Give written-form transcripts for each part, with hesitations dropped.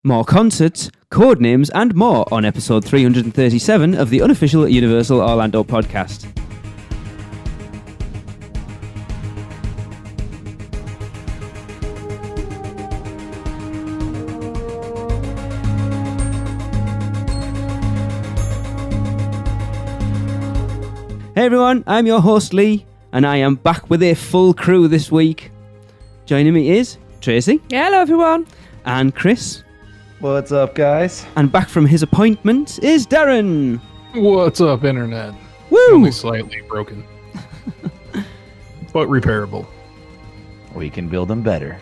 More concerts, Codenames, and more on episode 337 of the Unofficial Universal Orlando podcast. Hey everyone, I'm your host Lee, and I am back with a full crew this week. Joining me is Tracy. Yeah, hello everyone. And Chris. What's up, guys? And back from his appointment is Darren. What's up, Internet? Woo! Only slightly broken. But repairable. We can build them better.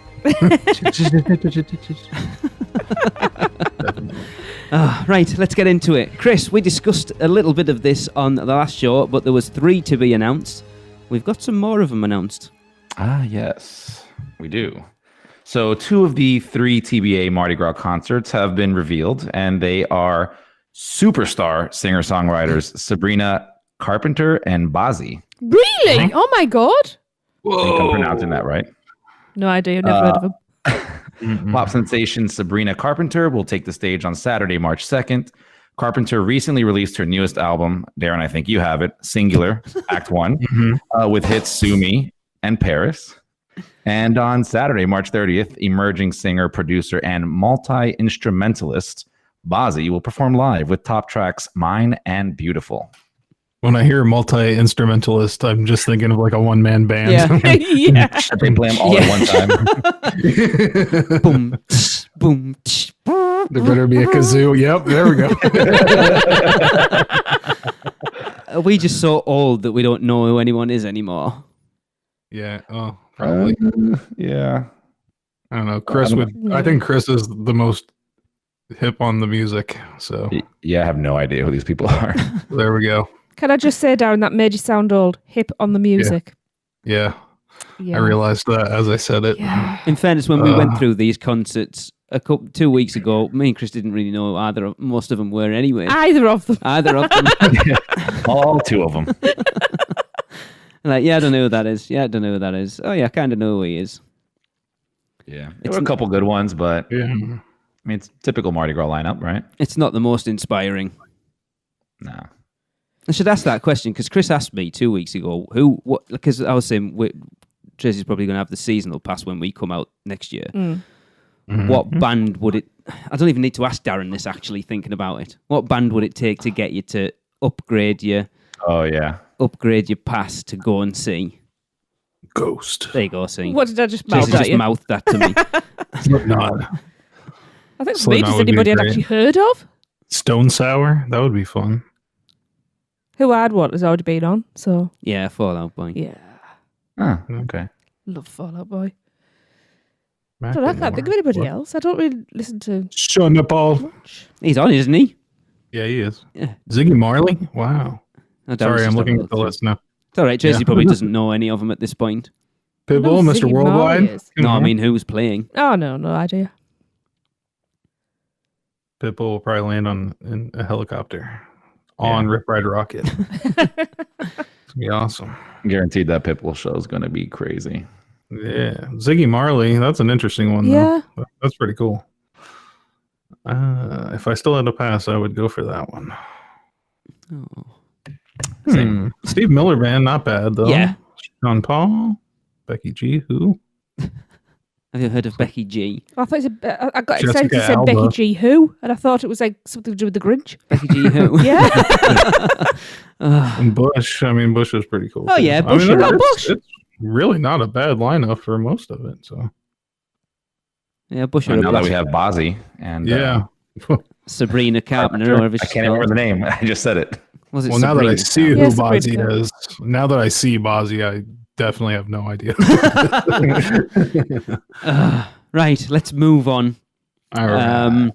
Right, let's get into it. Chris, we discussed a little bit of this on the last show, but there was 3 to be announced. We've got some more of them announced. Ah, yes, we do. So 2 of the 3 TBA Mardi Gras concerts have been revealed, and they are superstar singer-songwriters Sabrina Carpenter and Bazzi. Really? Uh-huh. Oh my god. I think I'm pronouncing that right. No idea, never heard of them. Pop sensation Sabrina Carpenter will take the stage on Saturday, March 2nd. Carpenter recently released her newest album, Darren, I think you have it, Singular, Act 1, with hits Sue Me and Paris. And on Saturday, March 30th, emerging singer, producer, and multi-instrumentalist Bazzi will perform live with top tracks Mine and Beautiful. When I hear multi-instrumentalist, I'm just thinking of like a one-man band. Yeah. Yeah. They play them all at one time. Boom, tsh, boom, tsh. There better be a kazoo. Yep, there we go. Are we just so old that we don't know who anyone is anymore? Yeah, oh, probably. Yeah. I don't know. I think Chris is the most hip on the music. So Yeah, I have no idea who these people are. there we go. Can I just say, Darren, that made you sound old, hip on the music. Yeah, Yeah. I realized that as I said it. Yeah. In fairness, when we went through these concerts 2 weeks ago, me and Chris didn't really know who most of them were anyway. Either of them. Either of them. All 2 of them. Like, yeah, I don't know who that is. Yeah, I don't know who that is. Oh, yeah, I kind of know who he is. Yeah. There were a couple good ones, but Yeah. I mean, it's typical Mardi Gras lineup, right? It's not the most inspiring. No. I should ask that question because Chris asked me 2 weeks ago because I was saying Tracy's probably going to have the seasonal pass when we come out next year. What band would it? I don't even need to ask Darren this. Actually, thinking about it, what band would it take to get you to upgrade your pass to go and see? Ghost. There you go. See, What did I just mouth Tracy at just you? mouthed that to me. Slipknot. I think Slipknot maybe would be anybody I'd great. actually heard of. Stone Sour. That would be fun. Who I'd want has already been on, so Yeah, Fallout Boy. yeah. Oh, okay. Love Fallout Boy. I can't think of anybody else. I don't really listen to Sean Paul. much. He's on, isn't he? Yeah, he is. Yeah. Ziggy Marley? Wow. Oh, Darren's Sorry, just I'm looking having a at the look. list now. It's all right. Tracy Yeah. probably doesn't know any of them at this point. Pitbull, know Mr. Ziggy Marley Worldwide. is. No, I mean who's playing? Oh no idea. Pitbull will probably land in a helicopter on Rip Ride Rocket. It's gonna be awesome. Guaranteed that Pitbull show is going to be crazy. Yeah, Ziggy Marley. That's an interesting one. Yeah. Though. That's pretty cool. If I still had a pass, I would go for that one. Same. Steve Miller Band, not bad though. Yeah. Sean Paul, Becky G. Who? Have you heard of Becky G? I thought I got Jessica excited. It said Alba. Becky G. Who, and I thought it was like something to do with the Grinch. Becky G who? Yeah. And Bush. I mean, Bush was pretty cool. Oh, too. yeah, I Bush mean, around. it's really not a bad lineup for most of it. So Yeah, Bush. And now that we have Bazzi and yeah. Sabrina Carpenter, or whatever I she's can't remember called. the name. I just said it. Was it Well, now that I Sabrina see who Yeah, Sabrina Bazzi Carpenter. is, now that I see Bazzi, I definitely have no idea. Right, let's move on. All right.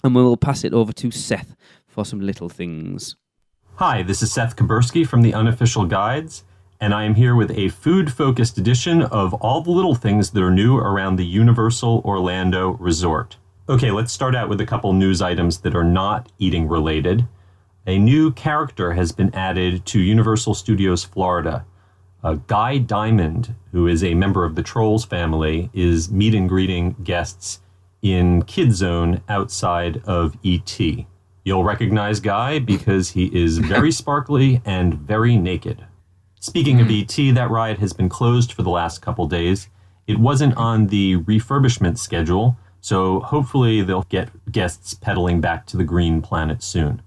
And we will pass it over to Seth for some little things. Hi, this is Seth Kabursky from the Unofficial Guides, and I am here with a food-focused edition of all the little things that are new around the Universal Orlando Resort. Okay, let's start out with a couple news items that are not eating related. A new character has been added to Universal Studios Florida. Guy Diamond, who is a member of the Trolls family, is meet and greeting guests in Kid Zone outside of E.T. You'll recognize Guy because he is very sparkly and very naked. Speaking of E.T., that ride has been closed for the last couple days. It wasn't on the refurbishment schedule, so hopefully they'll get guests pedaling back to the green planet soon.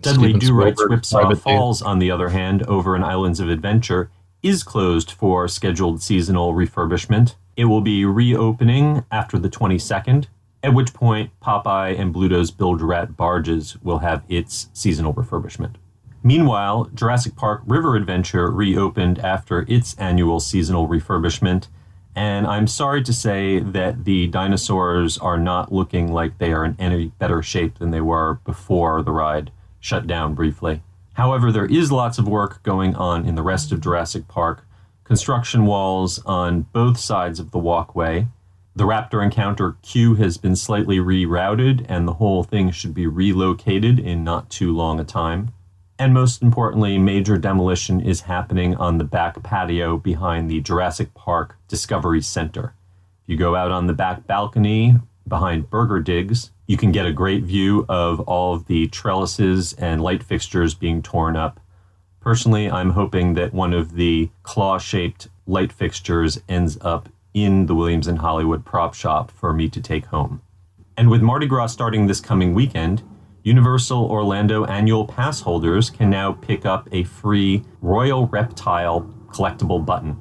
Dudley Do-Right's Ripsaw Falls, on the other hand, over in Islands of Adventure, is closed for scheduled seasonal refurbishment. It will be reopening after the 22nd, at which point Popeye and Bluto's Bilge-Rat barges will have its seasonal refurbishment. Meanwhile, Jurassic Park River Adventure reopened after its annual seasonal refurbishment, and I'm sorry to say that the dinosaurs are not looking like they are in any better shape than they were before the ride shut down briefly. However, there is lots of work going on in the rest of Jurassic Park. Construction walls on both sides of the walkway. The raptor encounter queue has been slightly rerouted, and the whole thing should be relocated in not too long a time. And most importantly, major demolition is happening on the back patio behind the Jurassic Park Discovery Center. If you go out on the back balcony behind Burger Digs, you can get a great view of all of the trellises and light fixtures being torn up. Personally, I'm hoping that one of the claw-shaped light fixtures ends up in the Williams & Hollywood prop shop for me to take home. And with Mardi Gras starting this coming weekend, Universal Orlando annual pass holders can now pick up a free Royal Reptile collectible button.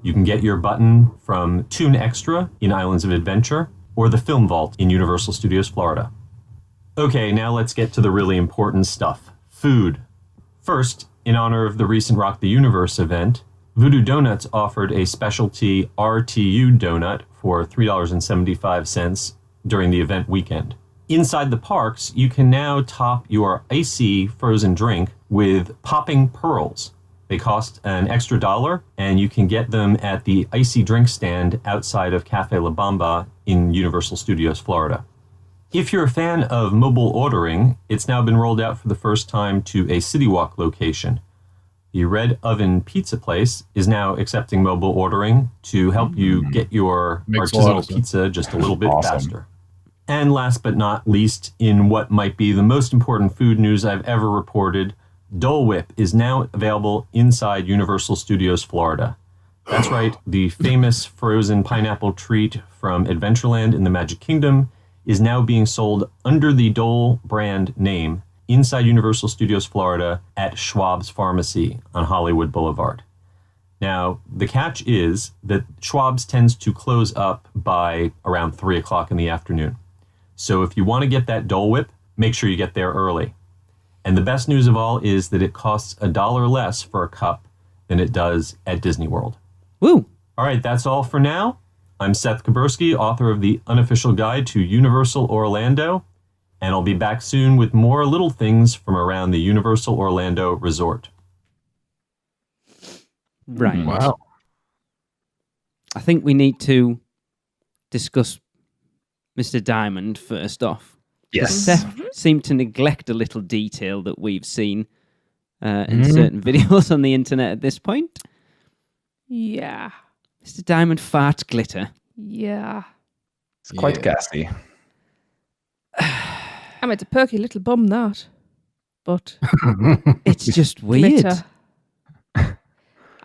You can get your button from Toon Extra in Islands of Adventure or the Film Vault in Universal Studios Florida. Okay, now let's get to the really important stuff. Food. First, in honor of the recent Rock the Universe event, Voodoo Donuts offered a specialty RTU donut for $3.75 during the event weekend. Inside the parks, you can now top your icy frozen drink with popping pearls. They cost an extra $1, and you can get them at the icy drink stand outside of Cafe La Bamba in Universal Studios Florida. If you're a fan of mobile ordering, it's now been rolled out for the first time to a City Walk location. The Red Oven Pizza Place is now accepting mobile ordering to help you get your artisanal pizza just a little bit faster. And last but not least, in what might be the most important food news I've ever reported, Dole Whip is now available inside Universal Studios Florida. That's right, the famous frozen pineapple treat from Adventureland in the Magic Kingdom is now being sold under the Dole brand name inside Universal Studios Florida at Schwab's Pharmacy on Hollywood Boulevard. Now, the catch is that Schwab's tends to close up by around 3 o'clock in the afternoon. So if you want to get that Dole Whip, make sure you get there early. And the best news of all is that it costs $1 less for a cup than it does at Disney World. Woo! All right, that's all for now. I'm Seth Kaburski, author of the Unofficial Guide to Universal Orlando, and I'll be back soon with more little things from around the Universal Orlando Resort. Right. Wow. I think we need to discuss Mr. Diamond first off. Yes. Seth seemed to neglect a little detail that we've seen in certain videos on the internet at this point. Yeah. Mr. Diamond fart glitter. Yeah. It's quite gassy. I mean, it's a perky little bum, that. But It's just weird. glitter.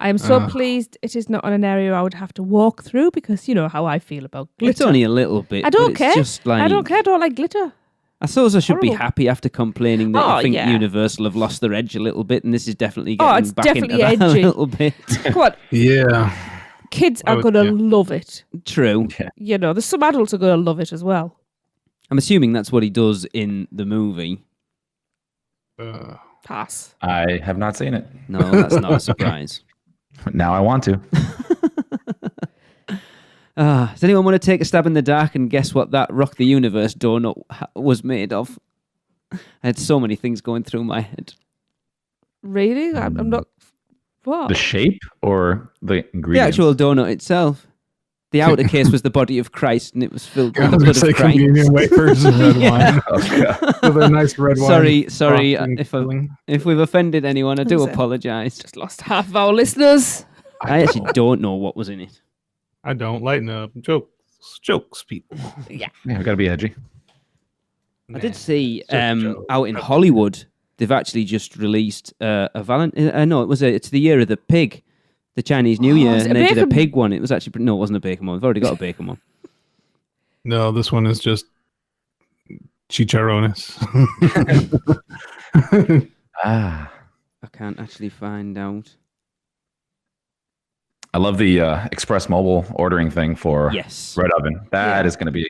I am so pleased it is not on an area I would have to walk through because you know how I feel about glitter. It's only a little bit. I don't but care. It's just like, I don't care. I don't like glitter. I suppose I should be Horrible. happy after complaining that I think yeah. Universal have lost their edge a little bit, and this is definitely Oh, getting it's back definitely into that edgy. a little bit. Come on. Yeah. Kids I are would- going to yeah. love it. True. You know, there's some adults are going to love it as well. I'm assuming that's what he does in the movie. Pass. I have not seen it. No, that's not a surprise. Now I want to. Does anyone want to take a stab in the dark and guess what that Rock the Universe donut was made of? I had so many things going through my head. Really? I'm not... What? The shape or the The ingredients? actual donut itself. The outer case was the body of Christ, and it was filled I with the was going to blood say of Christ. communion wafers and red wine. Okay. With a nice red wine. Sorry, frosting filling. if we've offended anyone, I do Listen. apologise. Just lost half of our listeners. I actually don't know what was in it. I don't lighten up. Jokes. Jokes, people. Yeah, we got to be edgy. I did see joke. out in Hollywood, they've actually just released a Valentine. No, it's the year of the pig, the Chinese New Year, is it and a they did a bacon? pig one. It was actually no, it wasn't a bacon one. We've already got a bacon one. No, this one is just chicharrones. Ah, I can't actually find out. I love the Express Mobile ordering thing for Yes. Red Oven. That is going to be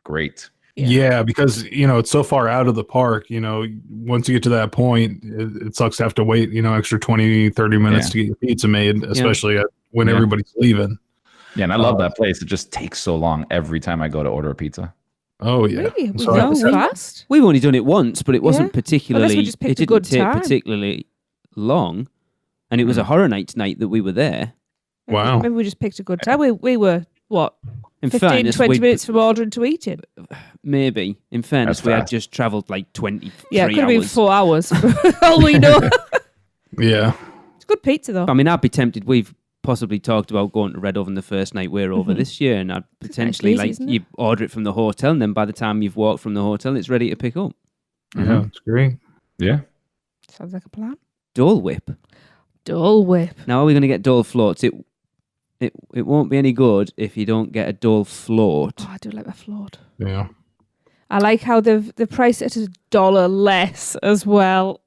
great. Yeah, because it's so far out of the park. Once you get to that point, it sucks to have to wait. Extra 20, 30 minutes to get your pizza made, especially when everybody's leaving. Yeah, and I love that place. It just takes so long every time I go to order a pizza. Oh yeah, Really? Was So that I- was fast? We've only done it once, but it wasn't particularly. Unless we just picked it a good didn't take time. particularly long, and it was a Horror Nights night that we were there. Wow. Maybe we just picked a good time. We were, what, In 15, fairness, 20 we minutes from ordering to eating? maybe. In fairness, That's we had fast. just travelled like 23 Yeah, it could have been hours. 4 hours. For all we know. yeah. It's good pizza, though. I mean, I'd be tempted. We've possibly talked about going to Red Oven the first night we're over this year, and I'd potentially easy, isn't it? you order it from the hotel, and then by the time you've walked from the hotel, it's ready to pick up. Yeah, it's great. Yeah. Sounds like a plan. Dole Whip. Dole Whip. Now, are we going to get Dole floats? It won't be any good if you don't get a Dole float. Oh, I do like my float. Yeah. I like how they've priced it at $1 less as well.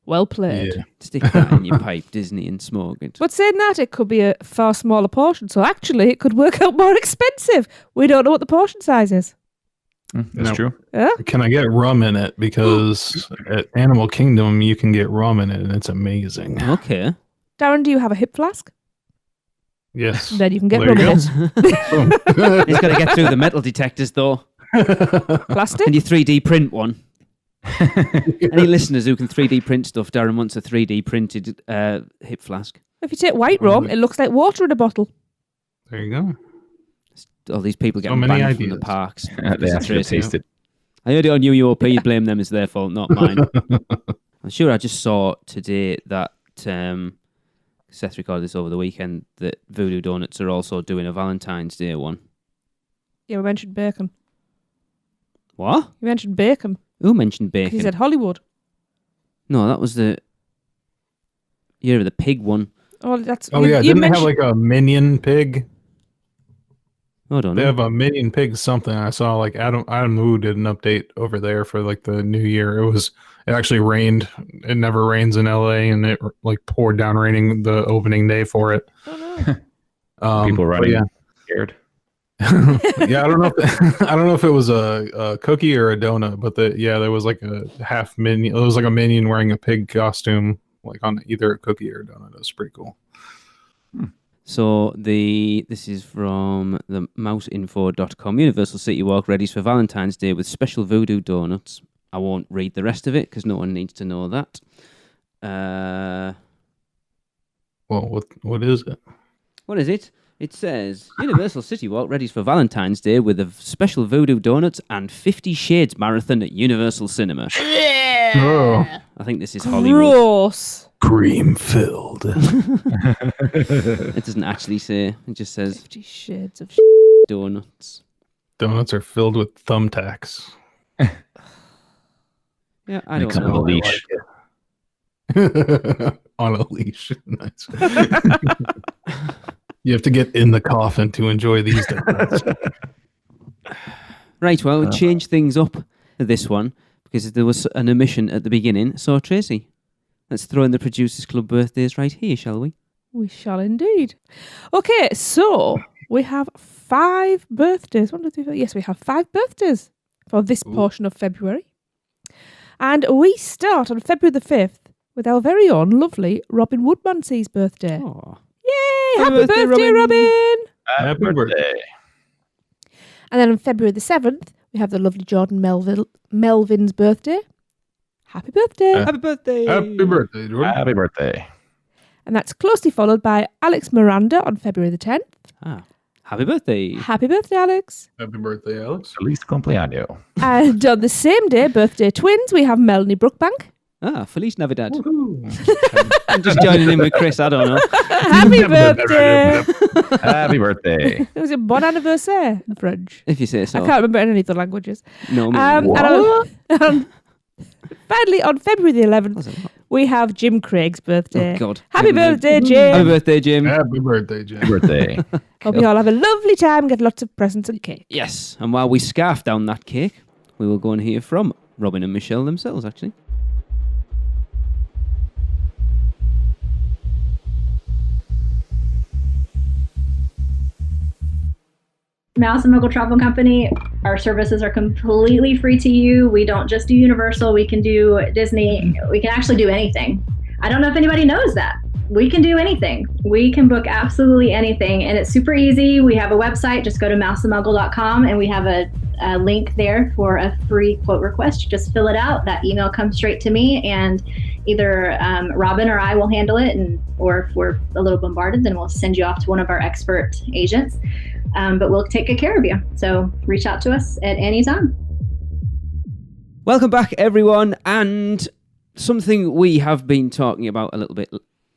Well played. Yeah. Stick that in your pipe, Disney, and smoke it. But saying that, it could be a far smaller portion. So actually, it could work out more expensive. We don't know what the portion size is. That's No. true. Yeah? Can I get rum in it? Because at Animal Kingdom, you can get rum in it, and it's amazing. Okay. Darren, do you have a hip flask? Yes. Then you can get There rum you in go. it. He's got to get through the metal detectors, though. Plastic? Can you 3D print one? Any listeners who can 3D print stuff, Darren wants a 3D printed hip flask. If you take white rum, it looks like water in a bottle. There you go. All these people getting many banned from the ideas. parks. They because of asked you to Tracy. taste it. I heard it on UUOP. Blame them, it's their fault, not mine. I'm sure I just saw today that Seth recorded this over the weekend that Voodoo Donuts are also doing a Valentine's Day one. Yeah, we mentioned bacon. What? You mentioned bacon. Who mentioned 'Cause bacon? He said Hollywood. No, that was the year of the pig one. Oh, that's. Oh, yeah. Didn't they have like a minion pig? I don't They know. have a minion pig something. I saw like Adam Wu did an update over there for like the new year. It actually rained. It never rains in LA, and it like poured down raining the opening day for it. Oh, Um, People but running Yeah. scared. Yeah, I don't know if it was a cookie or a donut, but there was like a half minion. It was like a minion wearing a pig costume, like on either a cookie or a donut. It was pretty cool. So this is from the mouseinfo.com. Universal City Walk readies for Valentine's Day with special voodoo donuts. I won't read the rest of it because no one needs to know that. Well, what is it? What is it? It says Universal City Walk readies for Valentine's Day with a special voodoo donuts and 50 Shades marathon at Universal Cinema. Oh, I think this is Hollywood. gross. cream filled. It doesn't actually say. It just says 50 shades of donuts. Donuts are filled with thumbtacks. Yeah, I They don't come with a know. leash. On a leash. Nice. You have to get in the coffin to enjoy these donuts. Right, well, we'll change things up for this one because there was an omission at the beginning. So, Tracy, let's throw in the Producers Club birthdays right here, shall we? We shall indeed. Okay, so we have 5 birthdays. 1, 2, 3, 4. Yes, we have 5 birthdays for this portion of February. And we start on February the 5th with our very own lovely Robin Woodmansey's birthday. Oh. Yay! Happy Happy birthday, birthday, Robin! Happy birthday. And then on February the 7th, we have the lovely Jordan Melvin's birthday. Happy birthday! Happy birthday! Happy birthday, Jordan. Happy birthday. And that's closely followed by Alex Miranda on February the 10th. Ah, happy birthday. Happy birthday, Alex. Happy birthday, Alex. Feliz cumpleaños. And on the same day, birthday twins, we have Melanie Brookbank. Ah, Feliz Navidad. I'm just joining in with Chris, I don't know. Happy birthday! Happy birthday. It was a bon anniversaire in French. If you say so. I can't remember any of the languages. No, Finally, on February the 11th, we have Jim Craig's birthday. Oh, God. Happy birthday, Jim. Happy birthday, Jim. Happy birthday, Jim. Happy birthday. Hope you all have a lovely time and get lots of presents and cake. Yes, and while we scarf down that cake, we will go and hear from Robin and Michelle themselves, actually. Mouse and Muggle Travel Company, our services are completely free to you. We don't just do Universal. We can do Disney. We can actually do anything. I don't know if anybody knows that. We can do anything. We can book absolutely anything, and it's super easy. We have a website. Just go to mouseandmuggle.com, and we have a link there for a free quote request. You just fill it out. That email comes straight to me, and either Robin or I will handle it, or if we're a little bombarded, then we'll send you off to one of our expert agents. But we'll take good care of you. So reach out to us at any time. Welcome back, everyone. And something we have been talking about a little bit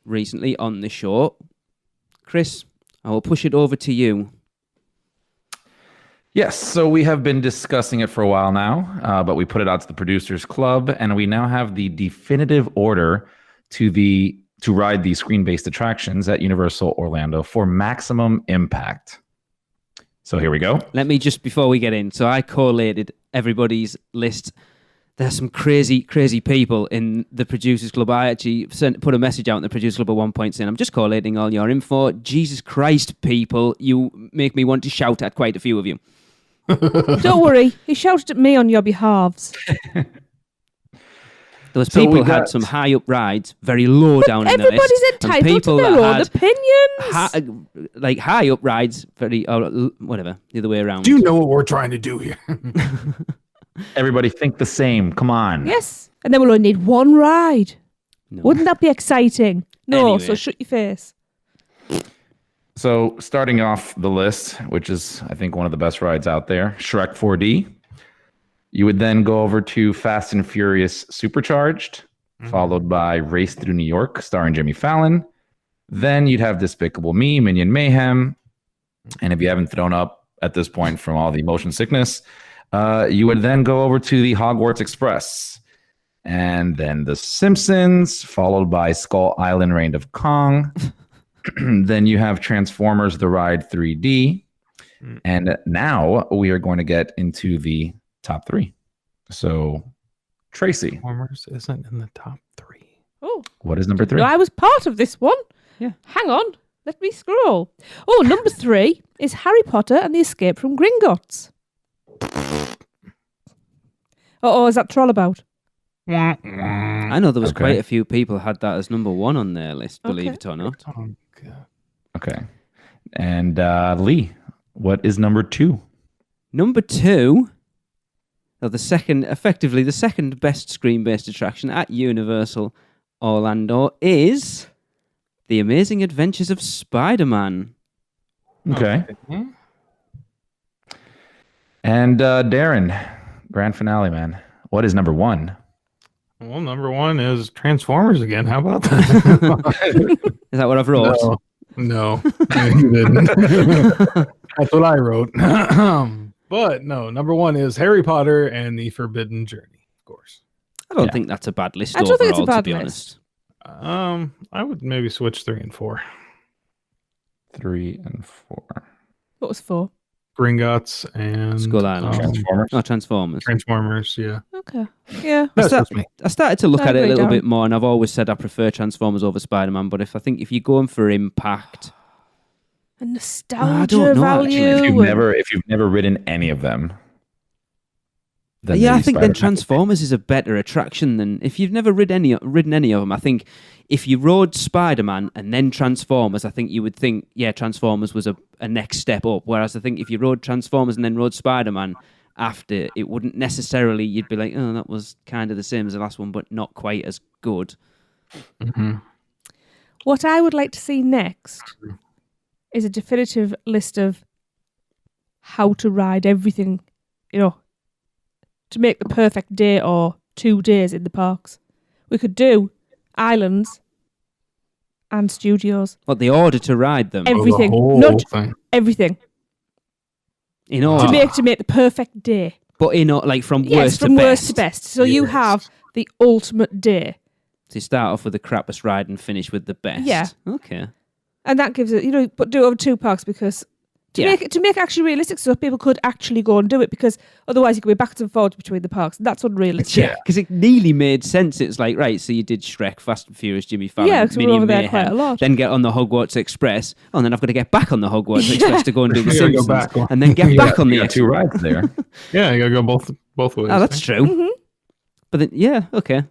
recently on the show. Chris, I will push it over to you. Yes, so we have been discussing it for a while now, but we put it out to the Producers Club, and we now have the definitive order to ride the screen-based attractions at Universal Orlando for maximum impact. So here we go. Let me just, before we get in, so I collated everybody's list. There's some crazy, crazy people in the Producers Club. I actually put a message out in the Producers Club at one point saying, I'm just collating all your info. Jesus Christ, people, you make me want to shout at quite a few of you. Don't worry, he shouted at me on your behalves. Those people had some high up rides, very low down in the list. Everybody's entitled to their own opinions. Like high up rides, very, whatever, the other way around. Do you know what we're trying to do here? Everybody think the same. Come on. Yes, and then we'll only need one ride. No. Wouldn't that be exciting? No, Anyway. so shut your face. So starting off the list, which is, I think, one of the best rides out there, Shrek 4D. You would then go over to Fast and Furious Supercharged, followed by Race Through New York, starring Jimmy Fallon. Then you'd have Despicable Me, Minion Mayhem. And if you haven't thrown up at this point from all the motion sickness, you would then go over to the Hogwarts Express. And then The Simpsons, followed by Skull Island Reign of Kong. Then you have Transformers The Ride 3D. And now we are going to get into the top three. So, Tracy. Transformers isn't in the top three. Oh, What is number three? no, I was part of this one. Yeah. Hang on, let me scroll. Oh, number 3 is Harry Potter and the Escape from Gringotts. Oh, is that Trollabout? I know there was Okay. quite a few people had that as number 1 on their list, believe Okay. it or not. Oh, God. Okay. And Lee, what is number 2? Number 2, or effectively the second best screen-based attraction at Universal Orlando is The Amazing Adventures of Spider-Man. Okay. And Darren, grand finale, man. What is number 1? Well, number 1 is Transformers again. How about that? Is that what I've wrote? No, you didn't. That's what I wrote. But no, number 1 is Harry Potter and the Forbidden Journey, of course. I don't Yeah. think that's a bad list I don't think it's a overall, bad to be list. honest. I would maybe switch 3 and 4. 3 and 4. What was 4? Gringotts and Skull Island. Transformers. Oh, Transformers. Transformers, yeah. Okay. Yeah. I, That's start- just me. I started to look I at it a agree, little Darren. bit more, and I've always said I prefer Transformers over Spider-Man, but if you're going for impact, And I nostalgia don't know, value. actually. If you've never ridden any of them, then yeah, I maybe think then Spider-Man. Transformers is a better attraction than if you've never ridden any of them. I think if you rode Spider-Man and then Transformers, I think you would think, yeah, Transformers was a next step up. Whereas I think if you rode Transformers and then rode Spider-Man after, it wouldn't necessarily, you'd be like, oh, that was kind of the same as the last one, but not quite as good. Mm-hmm. What I would like to see next is a definitive list of how to ride everything, to make the perfect day or 2 days in the parks. We could do islands and studios. What, the order to ride them? Everything. The whole Not thing. everything. In order. To make the perfect day. But like from Yes, worst from to best. worst to best. So you have the ultimate day. So you start off with the crappiest ride and finish with the best. Yeah. Okay. And that gives it, but do it over 2 parks because to make it actually realistic so people could actually go and do it, because otherwise you could be backwards and forwards between the parks. And that's unrealistic. Yeah, because it nearly made sense. It's like, right, so you did Shrek, Fast and Furious, Jimmy Fallon, Yeah, because we're Minion over there Mayhem, quite a lot. then get on the Hogwarts Express. Oh, and then I've got to get back on the Hogwarts Express to go and do the You gotta go Simpsons. back. And then get back on the You got 2 rides there. Yeah, you gotta go both ways. Oh, that's true. Mm-hmm. But then, yeah, okay.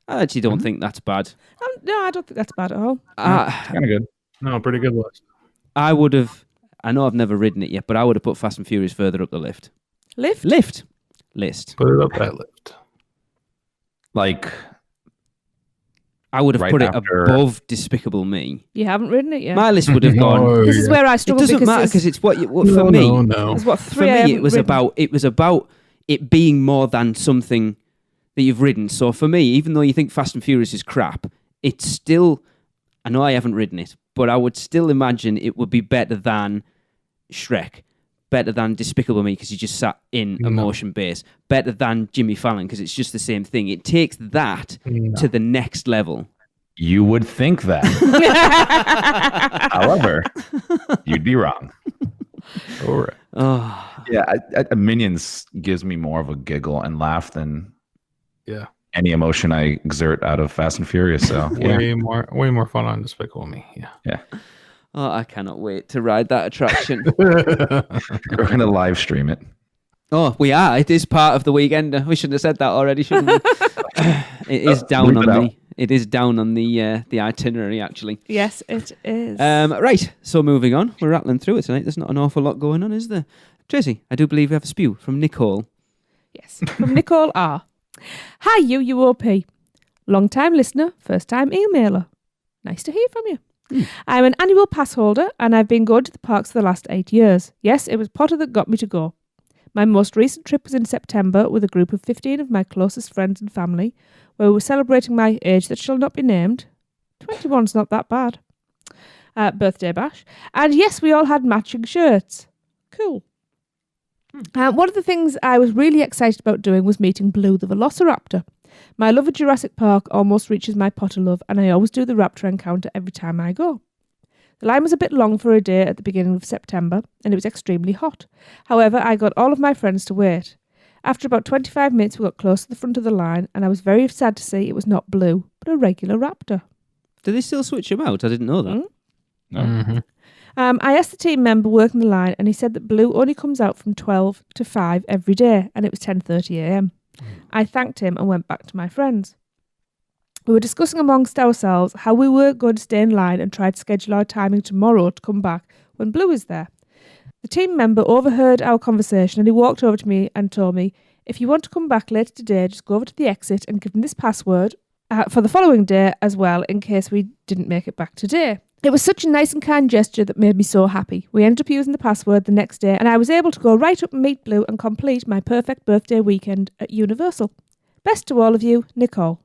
I actually don't think that's bad. No, I don't think that's bad at all. Kind of good. No, pretty good list. I would have, I know I've never ridden it yet, but I would have put Fast and Furious further up the lift. Lift? List. Put it up that lift. Like, I would have Right put it after- above Despicable Me. You haven't ridden it yet. My list would have gone. Oh, This is where I It struggle doesn't matter because because it's what for no, me. No. there's what For 3 I me, haven't it was ridden. about it being more than something that you've ridden. So for me, even though you think Fast and Furious is crap, it's still. I know I haven't ridden it, but I would still imagine it would be better than Shrek, better than Despicable Me because you just sat in a motion base, better than Jimmy Fallon because it's just the same thing. It takes that to the next level. you would think that. However, you'd be wrong. All right. Oh, Yeah, Minions gives me more of a giggle and laugh than Yeah. any emotion I exert out of Fast and Furious. So yeah. Way more fun on Despicable Me. Yeah. oh, I cannot wait to ride that attraction. We're gonna live stream it. Oh, we are. It is part of the Weekender. We shouldn't have said that already, shouldn't we? It is down Bleep on it out. the. It is down on the itinerary, actually. Yes, it is. Right. So moving on, we're rattling through it tonight. There's not an awful lot going on, is there? Tracy, I do believe we have a spew from Nicole. Yes, from Nicole R. Hi, you UOP. Long-time listener, first-time emailer. Nice to hear from you. I'm an annual pass holder, and I've been going to the parks for the last 8 years. Yes, it was Potter that got me to go. My most recent trip was in September with a group of 15 of my closest friends and family, where we were celebrating my age that shall not be named. 21's not that bad. Birthday bash. And yes, we all had matching shirts. Cool. One of the things I was really excited about doing was meeting Blue the Velociraptor. My love of Jurassic Park almost reaches my Potter love, and I always do the raptor encounter every time I go. The line was a bit long for a day at the beginning of September, and it was extremely hot. However, I got all of my friends to wait. After about 25 minutes, we got close to the front of the line, and I was very sad to see it was not Blue, but a regular raptor. Do they still switch them out? I didn't know that. No. Mm-hmm. I asked the team member working the line, and he said that Blue only comes out from 12 to 5 every day, and it was 10:30 a.m. I thanked him and went back to my friends. We were discussing amongst ourselves how we were going to stay in line and try to schedule our timing tomorrow to come back when Blue is there. The team member overheard our conversation, and he walked over to me and told me, if you want to come back later today, just go over to the exit and give them this password for the following day as well, in case we didn't make it back today. It was such a nice and kind gesture that made me so happy. We ended up using the password the next day, and I was able to go right up and meet Blue and complete my perfect birthday weekend at Universal. Best to all of you, Nicole.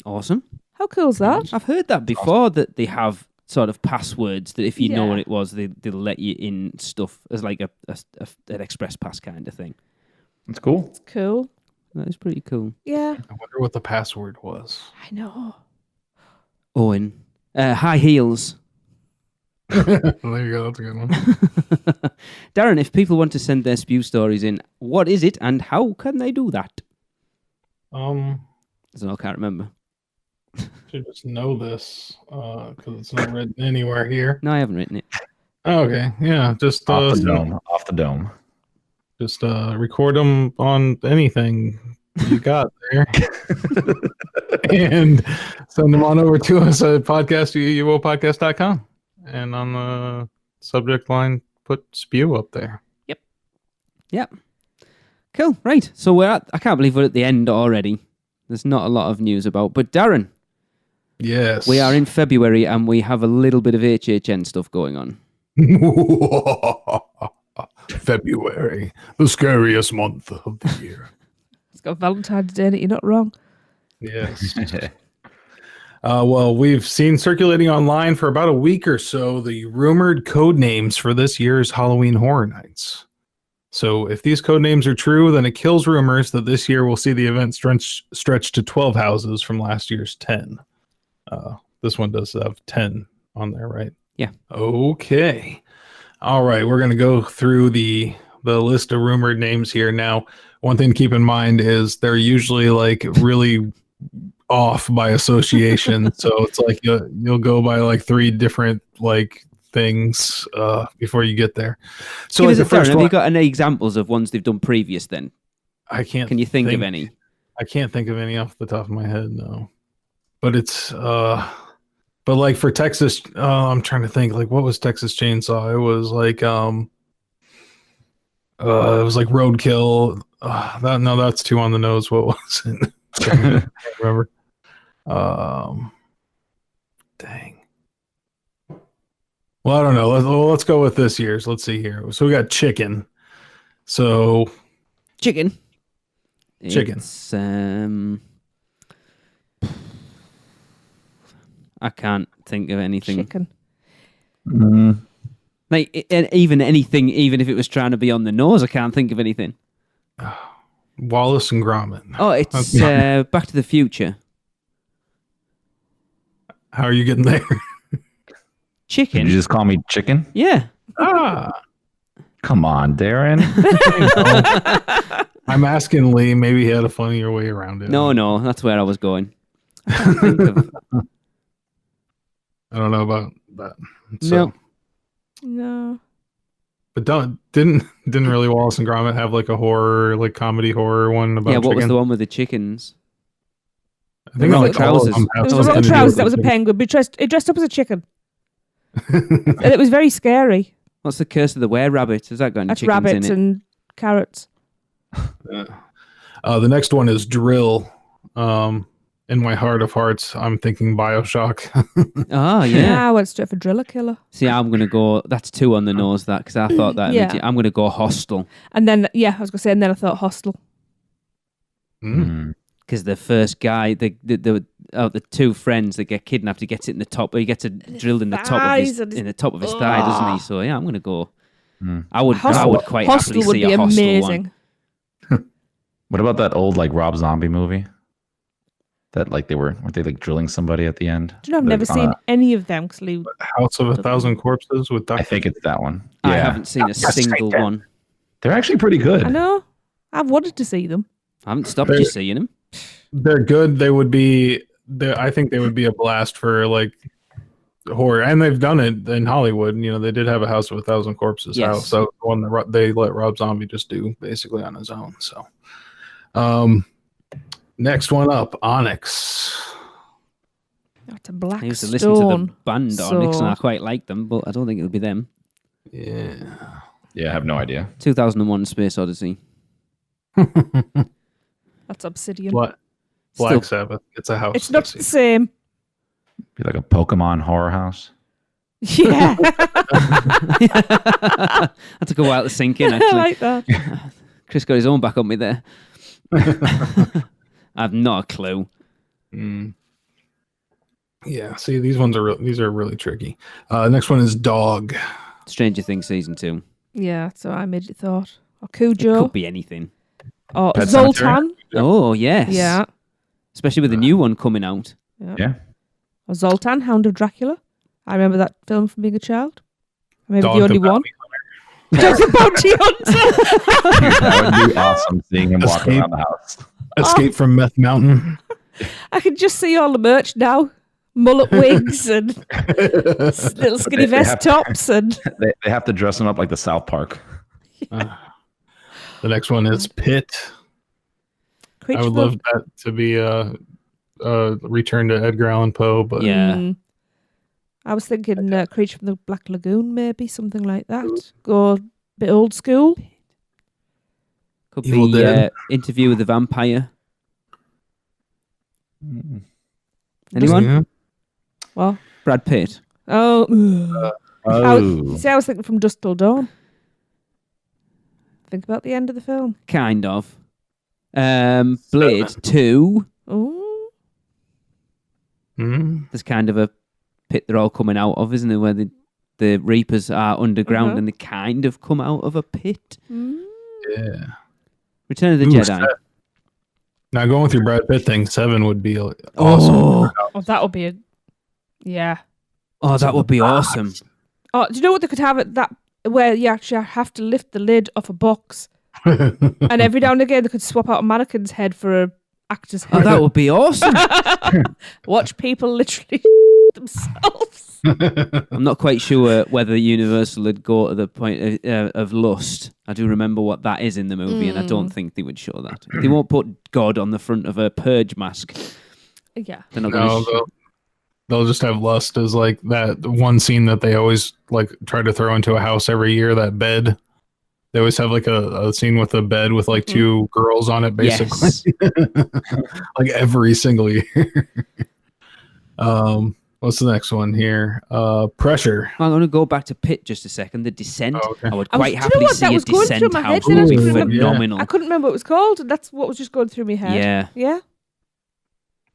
Awesome. How cool's that? I've heard that before, that they have sort of passwords that if you know Yeah. what it was, they'll let you in stuff as like an express pass kind of thing. It's cool. It's cool. That is pretty cool. Yeah, I wonder what the password was. I know. Owen. High heels. There you go. That's a good one. Darren, if people want to send their spew stories in, what is it and how can they do that? I can't remember. Should just know this because it's not written anywhere here. No, I haven't written it. Okay, yeah, just Off the dome. just record them on anything you got there, and send them on over to us at podcast@uopodcast.com, and on the subject line, put spew up there. Yep. Cool. Right. So I can't believe we're at the end already. There's not a lot of news about, but Darren, Yes, we are in February and we have a little bit of HHN stuff going on. February, the scariest month of the year. It's got Valentine's Day in it, you're not wrong. Yes. Well, we've seen circulating online for about a week or so the rumored code names for this year's Halloween Horror Nights. So if these code names are true, then it kills rumors that this year we'll see the event stretch to 12 houses from last year's 10. This one does have 10 on there, right? Yeah. Okay. All right. We're going to go through the list of rumored names here. Now, one thing to keep in mind is they're usually like really off by association. So it's like you'll go by like 3 different like things before you get there. So Give like us the a turn. first Have one, you got any examples of ones they've done previous then? I can't. Can you think of any? I can't think of any off the top of my head, no. But it's but like for Texas, I'm trying to think like what was Texas Chainsaw? It was like Roadkill. That's too on the nose. What was it? I can't remember. Dang. Well, I don't know. Let's go with this year's. Let's see here. So we got chicken. So Chicken. Chicken. It's, I can't think of anything. Chicken. Like even anything, even if it was trying to be on the nose, I can't think of anything. Wallace and Gromit. Oh, it's Back to the Future. How are you getting there? Chicken. Did you just call me chicken? Yeah. Come on, Darren. I'm asking Lee. Maybe he had a funnier way around it. No, that's where I was going. I can't think of... I don't know about that. So, No. But didn't really Wallace and Gromit have like a horror, like comedy horror one about Yeah, what was chicken? the one with the chickens? I think Wrong like all of trousers. them There have was a something wrong to do trousers with that was a chicken. penguin, but it dressed up as a chicken. And it was very scary. What's the Curse of the Were-Rabbit? Has that got any That's chickens rabbits in it? and carrots. The next one is Drill. In my heart of hearts, I'm thinking Bioshock. Oh, yeah. I went straight for Driller Killer. See, I'm going to go... That's 2 on the nose, that, because I thought that... Yeah. I'm going to go Hostel. And then, I was going to say, and then I thought Hostel. Because the first guy, the 2 friends that get kidnapped, he gets it in the top... He gets it drilled in the top of his thigh, doesn't he? So, yeah, I'm going to go... I would quite Hostel happily would see be a Hostel amazing. one. What about that old like Rob Zombie movie? That like weren't they like drilling somebody at the end? Do you know, I've never seen any of them. House of a Thousand Corpses with Dr. I think it's that one. I Yeah. haven't seen a single one. They're actually pretty good. I know. I've wanted to see them. I haven't stopped you seeing them. They're good. They would be. I think they would be a blast for like horror, and they've done it in Hollywood. You know, they did have a House of a Thousand Corpses Yes. house, so one that they let Rob Zombie just do basically on his own. So, next one up, Onyx. That's a black I used to stone. listen to the band Onyx, so- and I quite like them, but I don't think it'll be them. Yeah. Yeah, I have no idea. 2001: Space Odyssey. That's Obsidian. Black Still- Sabbath. It's a house. It's not the same. Be like a Pokemon horror house. Yeah. That took a while to sink in, I actually. like that. Chris got his own back on me there. I have not a clue. Yeah. See, these are really tricky. Next one is Dog. Stranger Things season 2. Yeah, so I made it thought. Or It Cujo. could be anything. Or Pet Zoltan. Oh, yes. Yeah. Especially with the new one coming out. Yeah. Or Zoltan, Hound of Dracula. I remember that film from being a child. Maybe Dog the only the one. Dog the Bounty Hunter. That would be awesome seeing him walking Escape. around the house. Escape from Meth Mountain. I can just see all the merch now. Mullet wigs and little skinny They vest have- tops and They have to dress him up like the South Park. The next one is Pit. Creature I would love that to be a return to Edgar Allan Poe, but Yeah. I was thinking Creature from the Black Lagoon, maybe something like that. Go a bit old school. Could Evil be Dead. Interview with the Vampire. Anyone? Yeah. Well, Brad Pitt. oh, Oh, see, I was thinking From Dusk Till Dawn. Think about the end of the film. Kind of. Blade 2. Oh, There's kind of a pit they're all coming out of, isn't there? Where the Reapers are underground and they kind of come out of a pit. Yeah. Return of the Jedi. Now going with your Brad Pitt thing, 7 would be awesome. Oh, that would be yeah. Oh, that would be awesome. Oh, do you know what they could have at that where you actually have to lift the lid off a box, and every now and again they could swap out a mannequin's head for a actor's head. Oh, that would be awesome. Watch people literally themselves. I'm not quite sure whether Universal would go to the point of lust. I do remember what that is in the movie, and I don't think they would show that. They won't put God on the front of a purge mask. Yeah. They're not going to they'll just have lust as like that one scene that they always like try to throw into a house every year, that bed. They always have like a scene with a bed with like two girls on it, basically. Yes. Like every single year. What's the next one here? Pressure. I'm going to go back to Pit just a second. The Descent. Oh, okay. I would quite happily see a Descent house. It Would be phenomenal. I couldn't remember what it was called. That's what was just going through my head. Yeah. Yeah.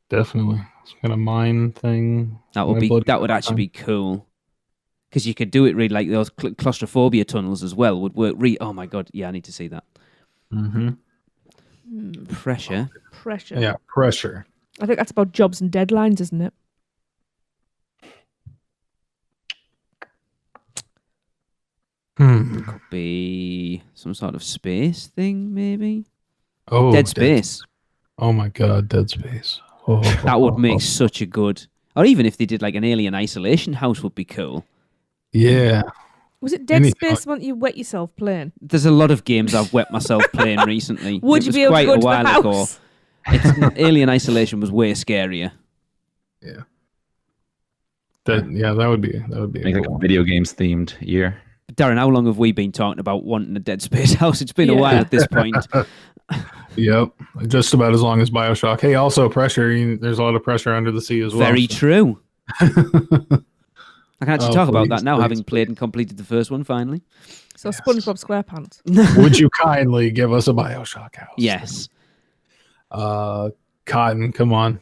Definitely. It's kind of mine thing. That would actually be cool. Because you could do it really like those claustrophobia tunnels as well would work. Oh my god, yeah, I need to see that. Pressure. Yeah, pressure. I think that's about jobs and deadlines, isn't it? It could be some sort of space thing, maybe. Oh, Dead Space. Oh my god, Dead Space. Oh, that would make such a good. Or even if they did like an Alien Isolation house, would be cool. Yeah. Was it Dead Space when you wet yourself playing? There's a lot of games I've wet myself playing recently. Would you be able to go to the house? Alien Isolation was way scarier. Yeah. That would be make like a video games themed year. Darren, how long have we been talking about wanting a Dead Space house? It's been a while at this point. Yep, just about as long as BioShock. Hey, also pressure. There's a lot of pressure under the sea as well. Very true. I can actually talk about that now, having played and completed the first one finally. So SpongeBob SquarePants. Would you kindly give us a BioShock house? Yes. Cotton, come on.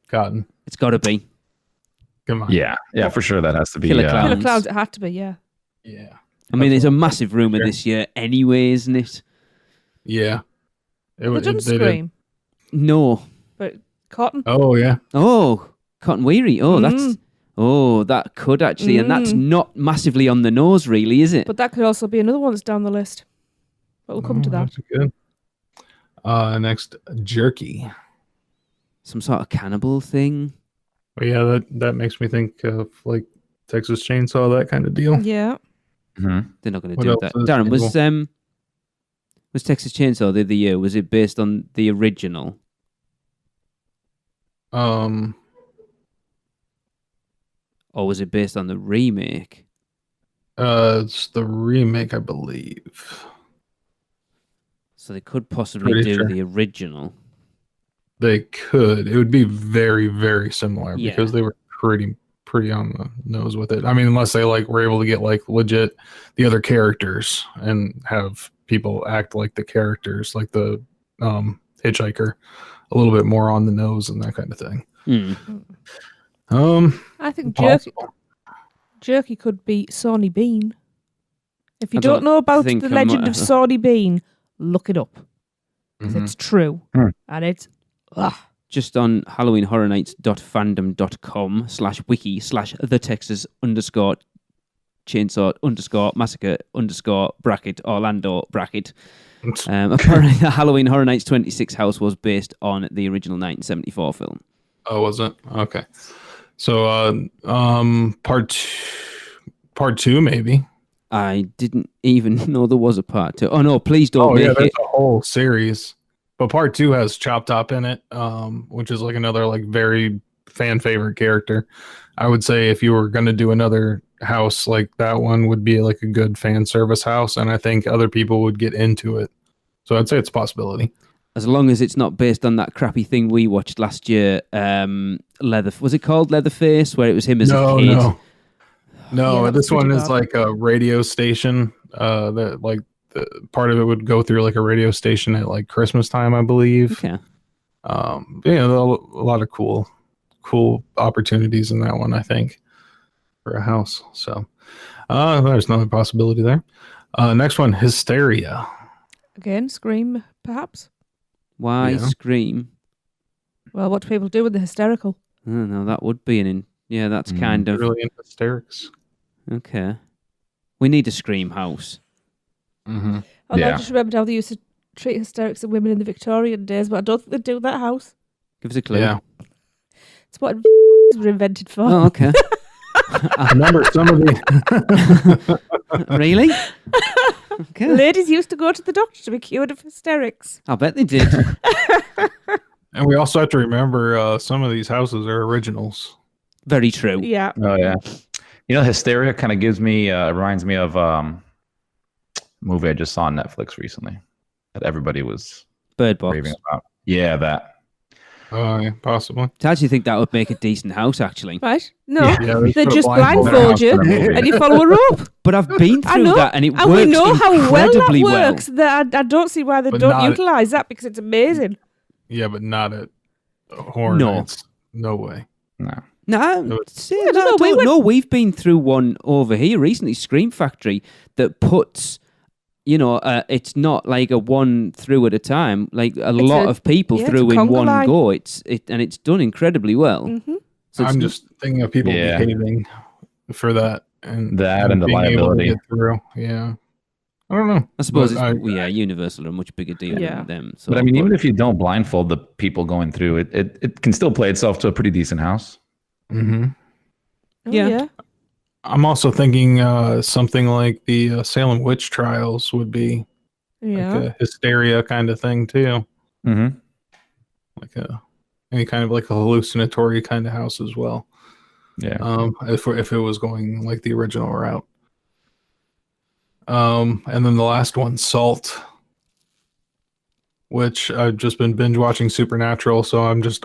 Cotton. It's got to be. Come on. Yeah, for sure that has to be. Killer Clowns, it had to be, yeah. Yeah. I mean, there's a massive rumour this year anyway, isn't it? Yeah. They didn't Scream. No. But Cotton. Oh, yeah. Oh, Cotton Weary. Oh, that could actually, and that's not massively on the nose, really, is it? But that could also be another one that's down the list. But we'll come to that. That's good. Next, Jerky. Some sort of cannibal thing. Oh, yeah, that makes me think of like Texas Chainsaw, that kind of deal. Yeah. Mm-hmm. They're not going to do that. Darren, was Texas Chainsaw the other year? Was it based on the original? Or was it based on the remake? It's the remake, I believe. So they could possibly do the original. They could. It would be very, very similar because they were pretty on the nose with it. I mean, unless they like were able to get like legit the other characters and have people act like the characters, like the hitchhiker, a little bit more on the nose and that kind of thing. I think Jerky could be Sawney Bean. If you don't know about the legend of Sawney Bean, look it up. Because it's true. And it's just on HalloweenHorror Nights.fandom.com/wiki/the-Texas_Massacre_Orlando. Apparently the Halloween Horror Nights 26 house was based on the original 1974 film. Oh, was it? Okay. So part two maybe. I didn't even know there was a part 2. Oh no, please don't make there's it. a whole series. But part 2 has Chop Top in it, which is like another like very fan favorite character. I would say if you were going to do another house, like that one would be like a good fan service house, and I think other people would get into it. So I'd say it's a possibility. As long as it's not based on that crappy thing we watched last year, was it called Leatherface, where it was him as a kid? No, this one is like a radio station. That like. Part of it would go through like a radio station at like Christmas time, I believe. Okay. A lot of cool cool opportunities in that one, I think, for a house. So there's another possibility there. Next one, Hysteria. Again, Scream, perhaps. Why Yeah. Scream? Well, what do people do when they're hysterical? I don't know. That would be yeah. That's kind of Really into hysterics. okay. We need a Scream house. Mm-hmm. Oh, Yeah. I just remembered how they used to treat hysterics and women in the Victorian days, but I don't think they do in that house. Give us a clue. Yeah. It's what were invented for. Oh, okay. I remember some of the Really? Okay. Ladies used to go to the doctor to be cured of hysterics. I bet they did. and we also have to remember some of these houses are originals. Very true. Yeah. Oh yeah. Hysteria kind of reminds me of movie I just saw on Netflix recently that everybody was Bird Box. raving about. Yeah, that. Yeah, possibly. I actually think that would make a decent house, actually. Right? No. Yeah, They put a just blindfold on blindfold you in a movie. and you follow a rope. But I've been I through know. that, and it And works we know how well that incredibly well. works. That I don't see why they But don't not- utilise that because it's amazing. Yeah, but not at Horror No. Nights. No way. No. No, we went- we've been through one over here recently, Scream Factory, that puts, it's not like a one through at a time, like a lot of people it's through a in conga one line. go. And it's done incredibly well. Mm-hmm. So it's I'm just thinking of people Yeah. behaving for that. And That and the being able to liability. get through. Yeah. I don't know. I suppose But Universal are a much bigger deal Yeah. than them. So, But I mean, even if you don't blindfold the people going through it, it can still play itself to a pretty decent house. Mm-hmm. Oh, Yeah. yeah. I'm also thinking something like the Salem witch trials would be Yeah. like a hysteria kind of thing too. Mm-hmm. Like any kind of like a hallucinatory kind of house as well. Yeah. If it was going like the original route. And then the last one, Salt, which I've just been binge watching Supernatural, so I'm just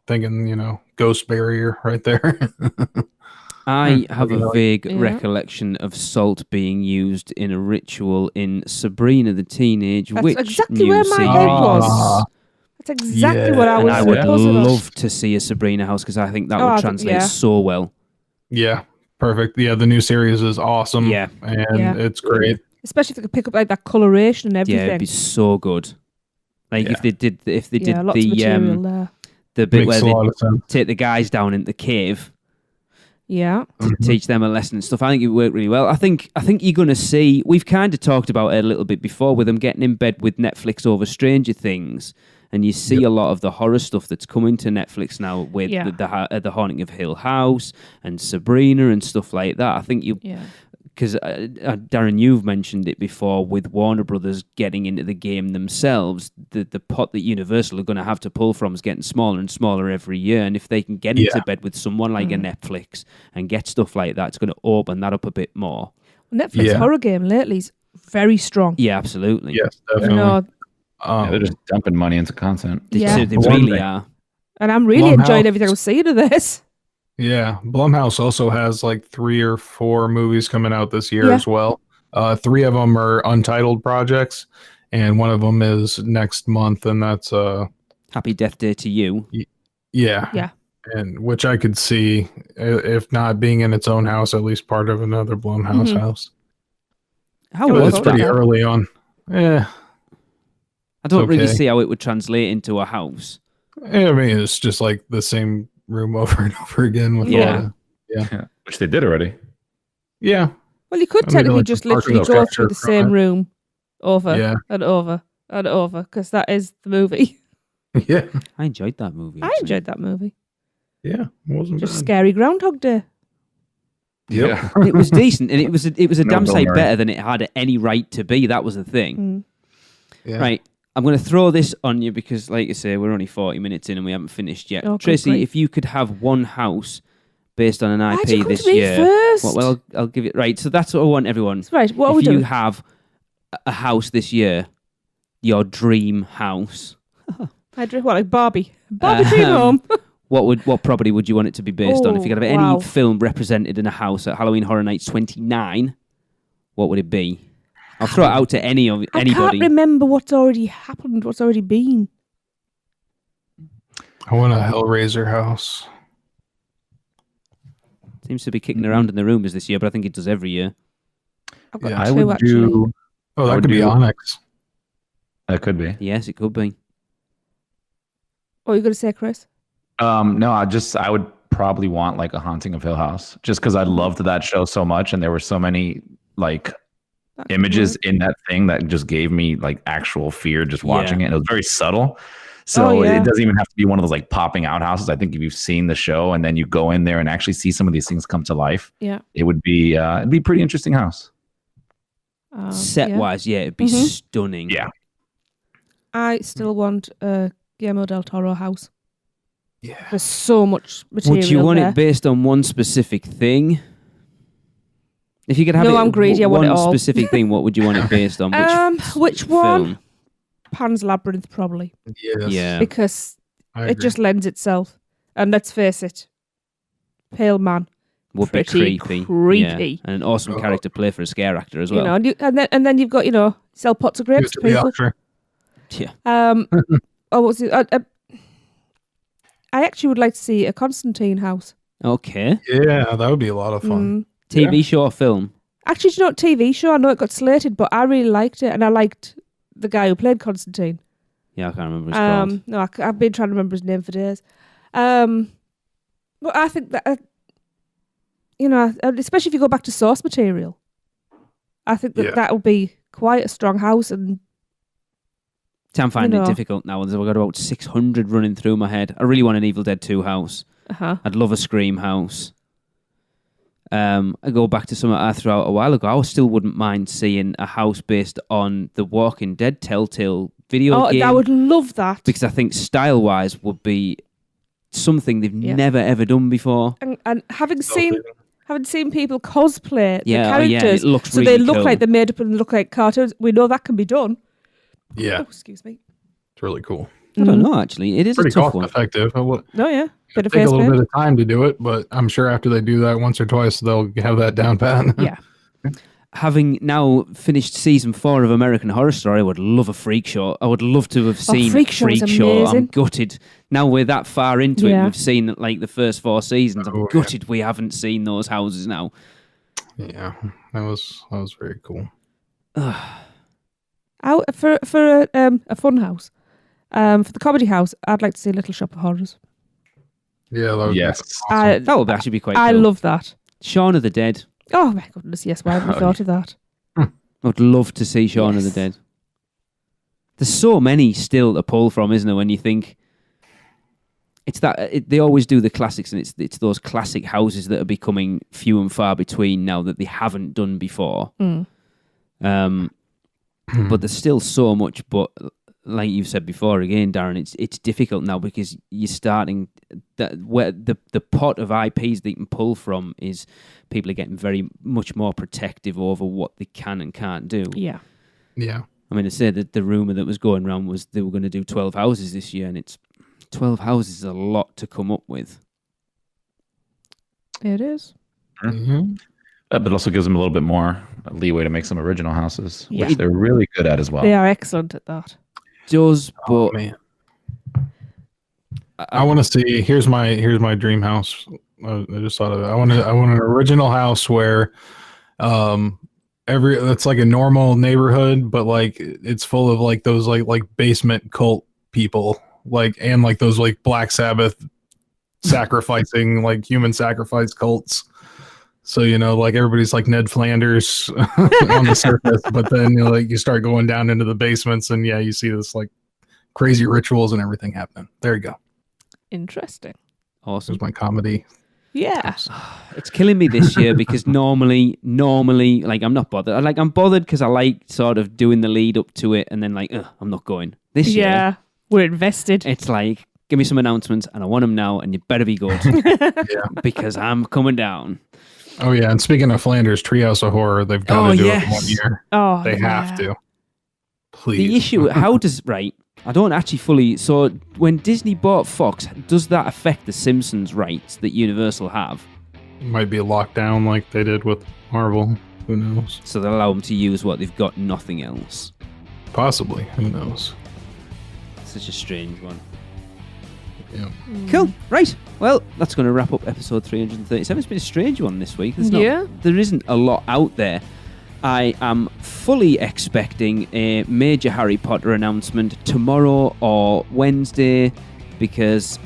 thinking, ghost barrier right there. I have a vague Yeah. recollection of salt being used in a ritual in Sabrina the Teenage That's Witch exactly new where my head series. was. That's exactly what I And was I would supposing of. love to see a Sabrina house because I think that Oh, I would think- translate yeah. so well. Yeah, perfect. Yeah, the new series is awesome. Yeah. And Yeah. it's great. Especially if they could pick up like that coloration and Yeah, everything. it'd be so good. Like if they did yeah, did lots of material the there. the bit Makes where a they lot of sense. take the guys down into the cave Yeah. to teach them a lesson and stuff. I think it worked really well. I think you're going to see. We've kind of talked about it a little bit before with them getting in bed with Netflix over Stranger Things, and you see a lot of the horror stuff that's coming to Netflix now with Yeah. the Haunting of Hill House and Sabrina and stuff like that. I think you. Yeah. Because Darren, you've mentioned it before with Warner Brothers getting into the game themselves. The pot that Universal are going to have to pull from is getting smaller and smaller every year. And if they can get into bed with someone like a Netflix and get stuff like that, it's going to open that up a bit more. Netflix Yeah. horror game lately is very strong. Yeah, absolutely. Yes, You definitely. know, Yeah, they're just dumping money into content. Yeah. They One really thing. are. and I'm really Blumhouse. enjoying everything I'm seeing of this. Yeah, Blumhouse also has like 3 or 4 movies coming out this year Yeah. as well. 3 of them are untitled projects, and one of them is next month, and that's Happy Death Day to You. yeah, Yeah. and which I could see, if not being in its own house, at least part of another Blumhouse Mhm. house. How Well, But was it's about that? pretty that. early on. Yeah, I don't really okay. see how it would translate into a house. I mean it's just like the same room over and over again with Yeah. Which they did already. yeah, Well, you could I mean, technically like, just the park literally is go okay, through the sure, same right. room over yeah, and over and over because that is the movie. yeah, I enjoyed that movie. I actually. enjoyed that movie. yeah. It wasn't Just bad. scary Groundhog Day. Yep. Yeah. It was decent, and it was a No damn Bill sight Murray. better than it had any right to be. That was the thing. Mm. Yeah. Right. I'm going to throw this on you because, like I say, we're only 40 minutes in and we haven't finished yet. Oh, good Tracy, grief. if you could have one house based on an Why'd IP you come this to me year, first? well, I'll give it right. So that's what I want everyone. Right, what are if we you doing? have a house this year, your dream house, I drew what, like Barbie? Barbie Dream Um, Home. what property would you want it to be based on? If you could have any wow. film represented in a house at Halloween Horror Nights 29, what would it be? I'll throw it out to I can't anybody. remember what's already happened, what's already been. I want a Hellraiser house. Seems to be kicking around in the rumours this year, but I think it does every year. I've got I two would actually. do. Oh, I that would could be do- Onyx. That could be. Yes, it could be. What are you going to say, Chris? No, I would probably want like a Haunting of Hill House, just because I loved that show so much, and there were so many like That could images work. in that thing that just gave me like actual fear just watching it. And it was very subtle. So Oh, yeah. it doesn't even have to be one of those like popping out houses. I think if you've seen the show and then you go in there and actually see some of these things come to life, Yeah. it would be it'd be a pretty interesting house. Set yeah. wise, yeah, it'd be Mhm. stunning. Yeah. I still want a Guillermo del Toro house. Yeah. There's so much material Would you want there. it based on one specific thing? If you could have No, it I'm greedy, I want one it all. specific thing, what would you want it based on? Which one? film? Pan's Labyrinth, probably, Yes. Yeah. because I it agree. just lends itself. And let's face it, Pale Man, Would be pretty creepy. creepy. Yeah. And an awesome Oh. character play for a scare actor as you well. know, and then you've got sell pots of grapes Used to to be people. Usher. Yeah. Oh, what's it? I actually would like to see a Constantine house. Okay. Yeah, that would be a lot of fun. Mm. TV show or film? Actually, do you know what, TV show? I know it got slated, but I really liked it, and I liked the guy who played Constantine. Yeah, I can't remember his called. No, I've been trying to remember his name for days. But I think that especially if you go back to source material, I think that Yeah. that would be quite a strong house. And I'm finding know. it difficult now. I've got about 600 running through my head. I really want an Evil Dead 2 house. I'd love a Scream house. I go back to something I threw out a while ago. I still wouldn't mind seeing a house based on the Walking Dead Telltale video game. I would love that. Because I think style-wise would be something they've never ever done before. And having seen people cosplay the Yeah, characters, it looks so really they look cool. like they're made up and look like cartoons. We know that can be done. Yeah, Oh, excuse me. it's really cool. I don't know, actually. It is Pretty a tough cost one. effective. It would No, yeah. Bit of take a face little paint. bit of time to do it, but I'm sure after they do that once or twice, they'll have that down pat. Yeah. Having now finished season 4 of American Horror Story, I would love a freak show. I would love to have seen Freak Show is I'm amazing. gutted. Now we're that far into it, Yeah. we've seen like the first 4 seasons. I'm Oh, yeah. gutted we haven't seen those houses now. Yeah, that was very cool. For a fun house, for the comedy house, I'd like to see Little Shop of Horrors. Yeah, that would be Yes. awesome. That would actually be quite I cool. love that. Shaun of the Dead. Oh my goodness, yes. Why haven't we thought of that? I would love to see Shaun of the Yes. Dead. There's so many still to pull from, isn't there? When you think it's that they always do the classics, and it's those classic houses that are becoming few and far between now that they haven't done before. But there's still so much. But like you've said before, again, Darren, it's difficult now because you're starting where the pot of IPs that you can pull from is people are getting very much more protective over what they can and can't do. Yeah. Yeah. I mean, I said that the rumor that was going around was they were going to do 12 houses this year, and it's 12 houses is a lot to come up with. It is. Mm-hmm. But it also gives them a little bit more leeway to make some original houses, Yeah. which they're really good at as well. They are excellent at that. Does, Oh, but man. I want to see. Here's my dream house. I just thought of it. I want an original house where, it's like a normal neighborhood, but like it's full of like those like basement cult people, and like those like Black Sabbath sacrificing like human sacrifice cults. So like everybody's like Ned Flanders on the surface, but then you start going down into the basements, and you see this like crazy rituals and everything happening. There you go. Interesting. awesome. There's my comedy. Yeah. It's killing me this year because normally, like I'm not bothered. I'm bothered because I like sort of doing the lead up to it, and then I'm not going. This year, Yeah. We're invested. it's like, give me some announcements, and I want them now, and you better be good because I'm coming down. Oh yeah, and speaking of Flanders, Treehouse of Horror, they've got to do it 1 year. Oh, They yeah. have to. Please. The issue, how does I don't actually fully. So when Disney bought Fox, does that affect the Simpsons rights that Universal have? Might be a lockdown like they did with Marvel. Who knows? So they'll allow them to use what they've got, nothing else. Possibly. Who knows? Such a strange one. Yeah. Cool. Right. Well, that's going to wrap up episode 337. It's been a strange one this week. There isn't a lot out there. I am fully expecting a major Harry Potter announcement tomorrow or Wednesday because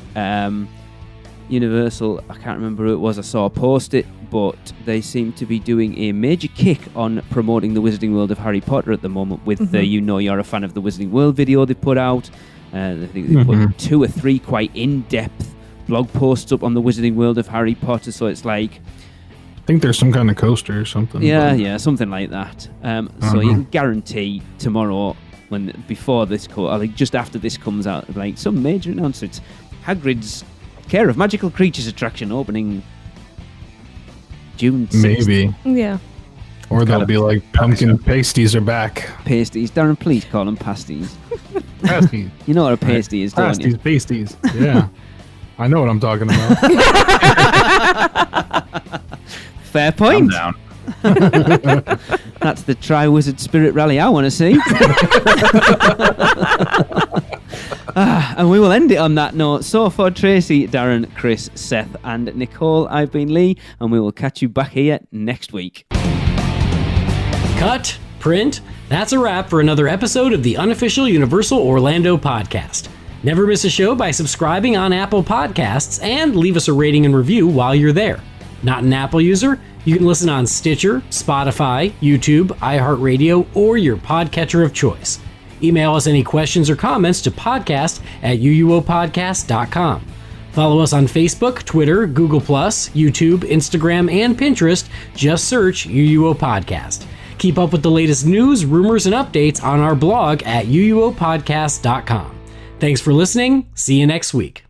Universal, I can't remember who it was, I saw a post it, but they seem to be doing a major kick on promoting the Wizarding World of Harry Potter at the moment with the You Know You're a Fan of the Wizarding World video they put out. I think they put 2 or 3 quite in-depth blog posts up on the Wizarding World of Harry Potter, so it's like... I think there's some kind of coaster or something. Yeah, something like that. So you can guarantee tomorrow, before this just after this comes out, like some major announcements. Hagrid's Care of Magical Creatures attraction opening June 6th. Maybe. Yeah. Or they'll be like, pumpkin pasties are back. Pasties. Darren, please call them pasties. Pasties. You know what a pasty is, don't you? Pasties. Yeah. I know what I'm talking about. Fair point. I'm down. That's the Tri-Wizard Spirit Rally I want to see. And we will end it on that note. So for Tracy, Darren, Chris, Seth and Nicole, I've been Lee, and we will catch you back here next week. Cut, print, that's a wrap for another episode of the Unofficial Universal Orlando podcast. Never miss a show by subscribing on Apple Podcasts and leave us a rating and review while you're there. Not an Apple user? You can listen on Stitcher, Spotify, YouTube, iHeartRadio, or your podcatcher of choice. Email us any questions or comments to podcast@uuopodcast.com. Follow us on Facebook, Twitter, Google+, YouTube, Instagram, and Pinterest. Just search UUO Podcast. Keep up with the latest news, rumors, and updates on our blog at uuopodcast.com. Thanks for listening. See you next week.